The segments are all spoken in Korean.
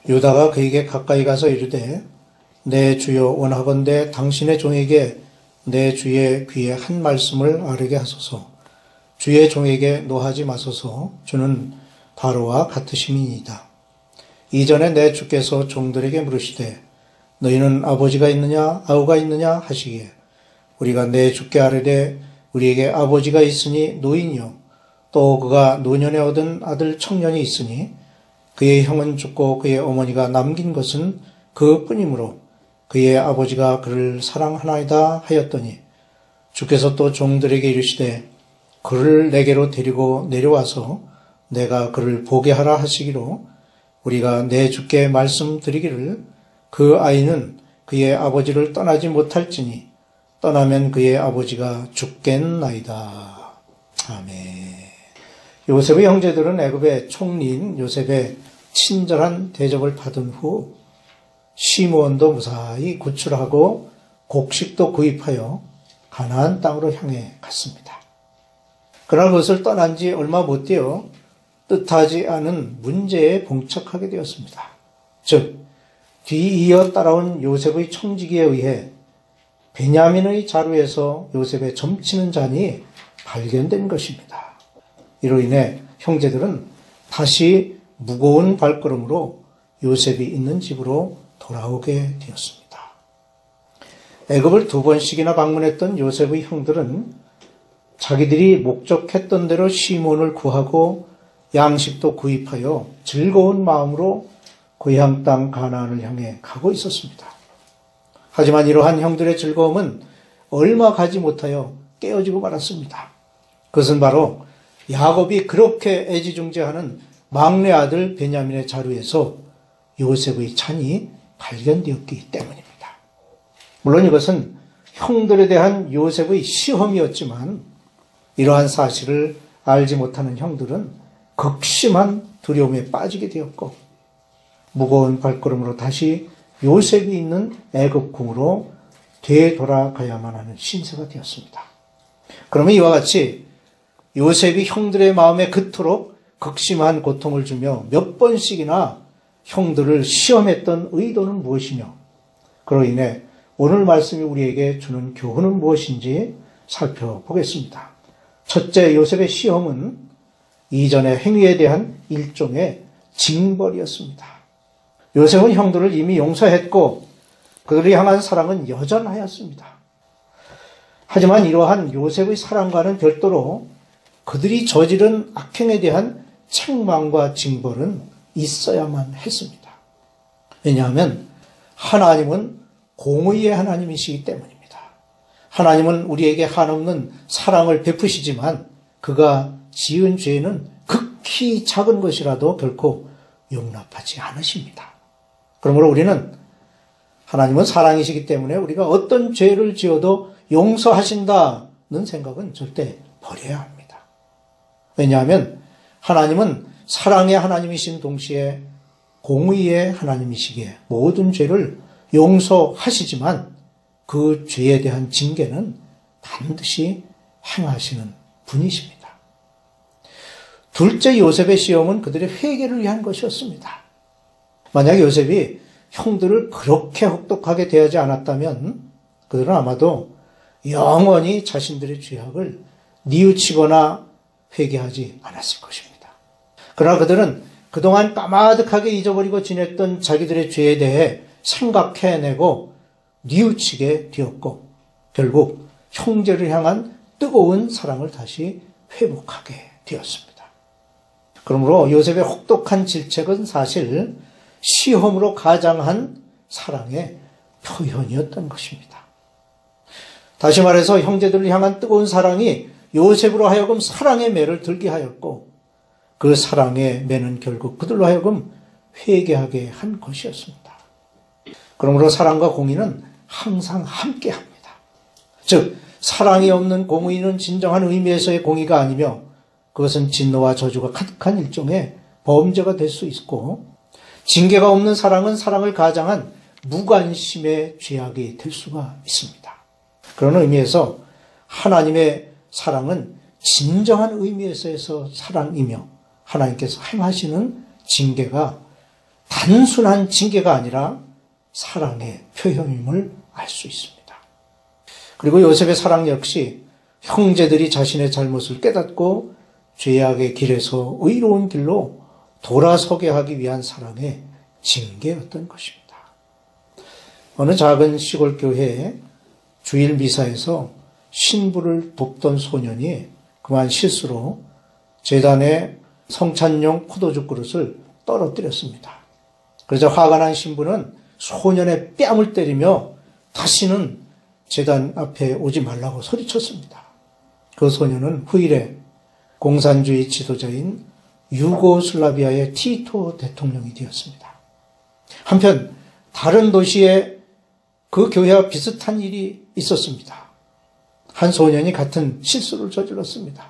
유다가 그에게 가까이 가서 이르되 내 주여 원하건대 당신의 종에게 내 주의 귀에 한 말씀을 아르게 하소서. 주의 종에게 노하지 마소서. 주는 바로와 같으심이니이다. 이전에 내 주께서 종들에게 물으시되 너희는 아버지가 있느냐 아우가 있느냐 하시기에 우리가 내 주께 아뢰되 우리에게 아버지가 있으니 노인이요 또 그가 노년에 얻은 아들 청년이 있으니 그의 형은 죽고 그의 어머니가 남긴 것은 그뿐이므로 그의 아버지가 그를 사랑하나이다 하였더니 주께서 또 종들에게 이르시되 그를 내게로 데리고 내려와서 내가 그를 보게 하라 하시기로 우리가 내 주께 말씀드리기를 그 아이는 그의 아버지를 떠나지 못할지니 떠나면 그의 아버지가 죽겠나이다. 아멘. 요셉의 형제들은 애굽의 총리인 요셉의 친절한 대접을 받은 후 시므온도 무사히 구출하고 곡식도 구입하여 가나안 땅으로 향해 갔습니다. 그러나 그것을 떠난 지 얼마 못 되어 뜻하지 않은 문제에 봉착하게 되었습니다. 즉 뒤이어 따라온 요셉의 청지기에 의해 베냐민의 자루에서 요셉의 점치는 잔이 발견된 것입니다. 이로 인해 형제들은 다시 무거운 발걸음으로 요셉이 있는 집으로 돌아오게 되었습니다. 애굽을 2번씩이나 방문했던 요셉의 형들은 자기들이 목적했던 대로 시몬을 구하고 양식도 구입하여 즐거운 마음으로 고향 땅 가나안을 향해 가고 있었습니다. 하지만 이러한 형들의 즐거움은 얼마 가지 못하여 깨어지고 말았습니다. 그것은 바로 야곱이 그렇게 애지중지하는 막내 아들 베냐민의 자루에서 요셉의 잔이 발견되었기 때문입니다. 물론 이것은 형들에 대한 요셉의 시험이었지만 이러한 사실을 알지 못하는 형들은 극심한 두려움에 빠지게 되었고 무거운 발걸음으로 다시 요셉이 있는 애굽 궁으로 되돌아가야만 하는 신세가 되었습니다. 그러면 이와 같이 요셉이 형들의 마음에 그토록 극심한 고통을 주며 몇 번씩이나 형들을 시험했던 의도는 무엇이며 그로 인해 오늘 말씀이 우리에게 주는 교훈은 무엇인지 살펴보겠습니다. 첫째, 요셉의 시험은 이전의 행위에 대한 일종의 징벌이었습니다. 요셉은 형들을 이미 용서했고 그들을 향한 사랑은 여전하였습니다. 하지만 이러한 요셉의 사랑과는 별도로 그들이 저지른 악행에 대한 책망과 징벌은 있어야만 했습니다. 왜냐하면 하나님은 공의의 하나님이시기 때문입니다. 하나님은 우리에게 한없는 사랑을 베푸시지만 그가 지은 죄는 극히 작은 것이라도 결코 용납하지 않으십니다. 그러므로 우리는 하나님은 사랑이시기 때문에 우리가 어떤 죄를 지어도 용서하신다는 생각은 절대 버려야 합니다. 왜냐하면 하나님은 사랑의 하나님이신 동시에 공의의 하나님이시기에 모든 죄를 용서하시지만 그 죄에 대한 징계는 반드시 행하시는 분이십니다. 둘째, 요셉의 시험은 그들의 회개를 위한 것이었습니다. 만약 요셉이 형들을 그렇게 혹독하게 대하지 않았다면 그들은 아마도 영원히 자신들의 죄악을 뉘우치거나 회개하지 않았을 것입니다. 그러나 그들은 그동안 까마득하게 잊어버리고 지냈던 자기들의 죄에 대해 생각해내고 뉘우치게 되었고 결국 형제를 향한 뜨거운 사랑을 다시 회복하게 되었습니다. 그러므로 요셉의 혹독한 질책은 사실 시험으로 가장한 사랑의 표현이었던 것입니다. 다시 말해서 형제들을 향한 뜨거운 사랑이 요셉으로 하여금 사랑의 매를 들게 하였고 그 사랑의 매는 결국 그들로 하여금 회개하게 한 것이었습니다. 그러므로 사랑과 공의는 항상 함께합니다. 즉 사랑이 없는 공의는 진정한 의미에서의 공의가 아니며 그것은 진노와 저주가 가득한 일종의 범죄가 될 수 있고 징계가 없는 사랑은 사랑을 가장한 무관심의 죄악이 될 수가 있습니다. 그런 의미에서 하나님의 사랑은 진정한 의미에서의 사랑이며 하나님께서 행하시는 징계가 단순한 징계가 아니라 사랑의 표현임을 알 수 있습니다. 그리고 요셉의 사랑 역시 형제들이 자신의 잘못을 깨닫고 죄악의 길에서 의로운 길로 돌아서게 하기 위한 사랑의 징계였던 것입니다. 어느 작은 시골 교회에 주일 미사에서 신부를 돕던 소년이 그만 실수로 제단에 성찬용 포도주 그릇을 떨어뜨렸습니다. 그러자 화가 난 신부는 소년의 뺨을 때리며 다시는 제단 앞에 오지 말라고 소리쳤습니다. 그 소년은 후일에 공산주의 지도자인 유고슬라비아의 티토 대통령이 되었습니다. 한편 다른 도시에 그 교회와 비슷한 일이 있었습니다. 한 소년이 같은 실수를 저질렀습니다.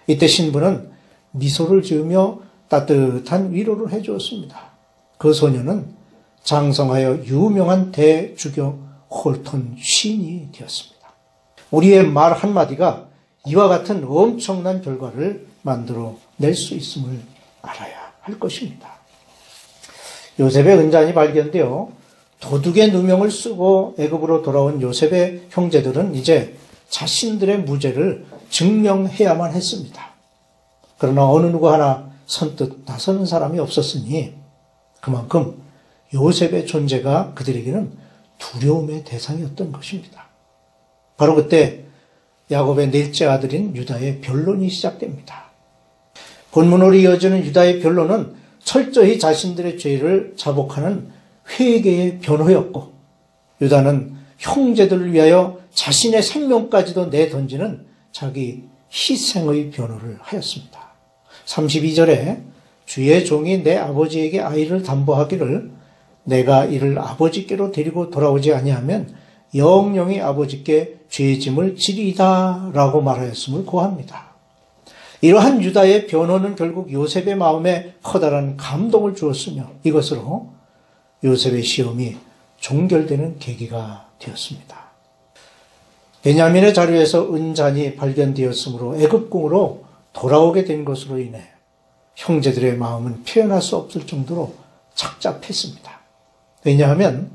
이때 신부는 미소를 지으며 따뜻한 위로를 해주었습니다. 그 소년은 장성하여 유명한 대주교 홀턴 시인이 되었습니다. 우리의 말 한마디가 이와 같은 엄청난 결과를 만들어 낼 수 있음을 알아야 할 것입니다. 요셉의 은잔이 발견되어 도둑의 누명을 쓰고 애굽으로 돌아온 요셉의 형제들은 이제 자신들의 무죄를 증명해야만 했습니다. 그러나 어느 누구 하나 선뜻 나서는 사람이 없었으니 그만큼 요셉의 존재가 그들에게는 두려움의 대상이었던 것입니다. 바로 그때 야곱의 넷째 아들인 유다의 변론이 시작됩니다. 본문으로 이어지는 유다의 변론은 철저히 자신들의 죄를 자복하는 회개의 변호였고, 유다는 형제들을 위하여 자신의 생명까지도 내던지는 자기 희생의 변호를 하였습니다. 32절에 주의 종이 내 아버지에게 아이를 담보하기를 내가 이를 아버지께로 데리고 돌아오지 아니하면 영영이 아버지께 죄짐을 지리이다 라고 말하였음을 고합니다. 이러한 유다의 변호는 결국 요셉의 마음에 커다란 감동을 주었으며 이것으로 요셉의 시험이 종결되는 계기가 되었습니다. 베냐민의 자료에서 은잔이 발견되었으므로 애굽궁으로 돌아오게 된 것으로 인해 형제들의 마음은 표현할 수 없을 정도로 착잡했습니다. 왜냐하면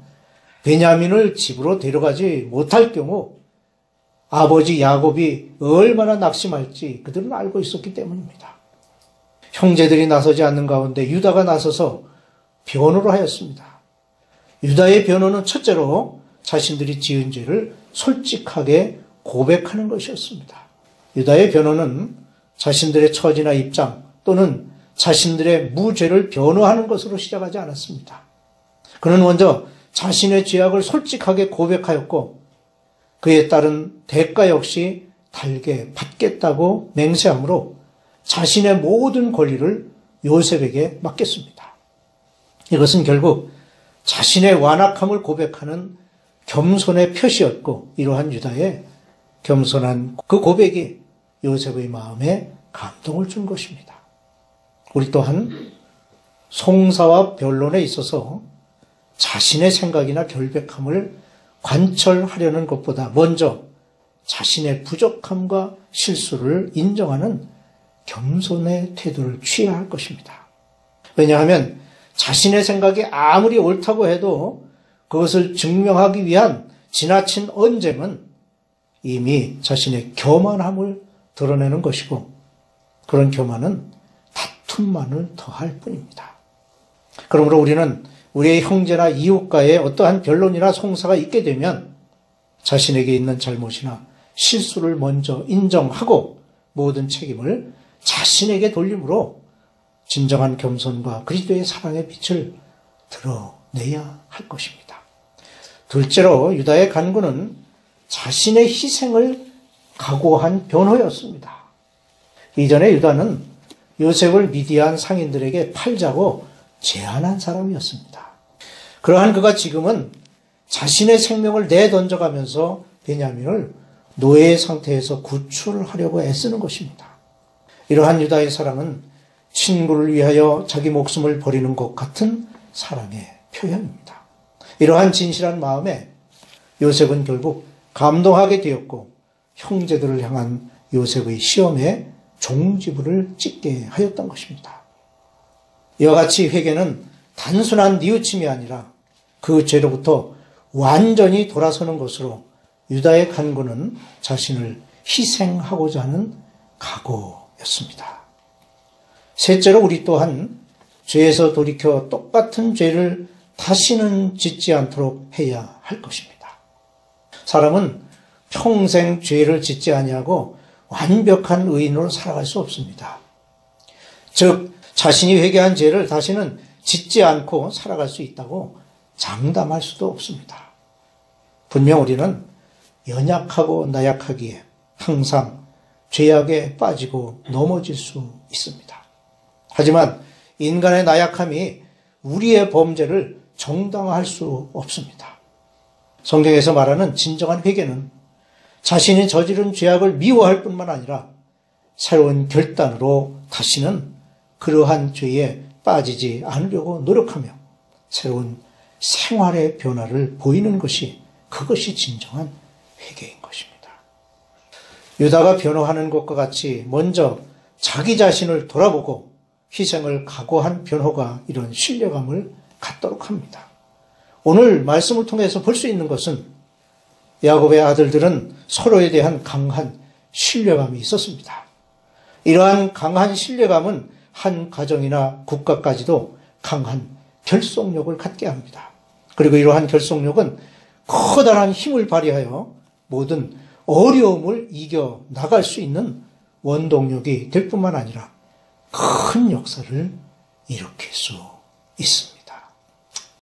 베냐민을 집으로 데려가지 못할 경우 아버지 야곱이 얼마나 낙심할지 그들은 알고 있었기 때문입니다. 형제들이 나서지 않는 가운데 유다가 나서서 변호를 하였습니다. 유다의 변호는 첫째로 자신들이 지은 죄를 솔직하게 고백하는 것이었습니다. 유다의 변호는 자신들의 처지나 입장 또는 자신들의 무죄를 변호하는 것으로 시작하지 않았습니다. 그는 먼저 자신의 죄악을 솔직하게 고백하였고 그에 따른 대가 역시 달게 받겠다고 맹세하므로 자신의 모든 권리를 요셉에게 맡겼습니다. 이것은 결국 자신의 완악함을 고백하는 겸손의 표시였고 이러한 유다의 겸손한 그 고백이 요셉의 마음에 감동을 준 것입니다. 우리 또한 송사와 변론에 있어서 자신의 생각이나 결백함을 관철하려는 것보다 먼저 자신의 부족함과 실수를 인정하는 겸손의 태도를 취해야 할 것입니다. 왜냐하면 자신의 생각이 아무리 옳다고 해도 그것을 증명하기 위한 지나친 언쟁은 이미 자신의 교만함을 드러내는 것이고 그런 교만은 다툼만을 더할 뿐입니다. 그러므로 우리는 우리의 형제나 이웃과의 어떠한 변론이나 송사가 있게 되면 자신에게 있는 잘못이나 실수를 먼저 인정하고 모든 책임을 자신에게 돌림으로 진정한 겸손과 그리스도의 사랑의 빛을 드러내야 할 것입니다. 둘째로 유다의 간구는 자신의 희생을 각오한 변호였습니다. 이전에 유다는 요셉을 미디안 상인들에게 팔자고 제안한 사람이었습니다. 그러한 그가 지금은 자신의 생명을 내던져가면서 베냐민을 노예 상태에서 구출하려고 애쓰는 것입니다. 이러한 유다의 사랑은 친구를 위하여 자기 목숨을 버리는 것 같은 사랑의 표현입니다. 이러한 진실한 마음에 요셉은 결국 감동하게 되었고 형제들을 향한 요셉의 시험에 종지부를 찍게 하였던 것입니다. 이와 같이 회개는 단순한 뉘우침이 아니라 그 죄로부터 완전히 돌아서는 것으로 유다의 간구는 자신을 희생하고자 하는 각오였습니다. 셋째로 우리 또한 죄에서 돌이켜 똑같은 죄를 다시는 짓지 않도록 해야 할 것입니다. 사람은 평생 죄를 짓지 아니하고 완벽한 의인으로 살아갈 수 없습니다. 즉 자신이 회개한 죄를 다시는 짓지 않고 살아갈 수 있다고 장담할 수도 없습니다. 분명 우리는 연약하고 나약하기에 항상 죄악에 빠지고 넘어질 수 있습니다. 하지만 인간의 나약함이 우리의 범죄를 정당화할 수 없습니다. 성경에서 말하는 진정한 회개는 자신이 저지른 죄악을 미워할 뿐만 아니라 새로운 결단으로 다시는 그러한 죄에 빠지지 않으려고 노력하며 새로운 생활의 변화를 보이는 것이 그것이 진정한 회개인 것입니다. 유다가 변호하는 것과 같이 먼저 자기 자신을 돌아보고 희생을 각오한 변호가 이런 신뢰감을 갖도록 합니다. 오늘 말씀을 통해서 볼 수 있는 것은 야곱의 아들들은 서로에 대한 강한 신뢰감이 있었습니다. 이러한 강한 신뢰감은 한 가정이나 국가까지도 강한 결속력을 갖게 합니다. 그리고 이러한 결속력은 커다란 힘을 발휘하여 모든 어려움을 이겨 나갈 수 있는 원동력이 될 뿐만 아니라 큰 역사를 일으킬 수 있습니다.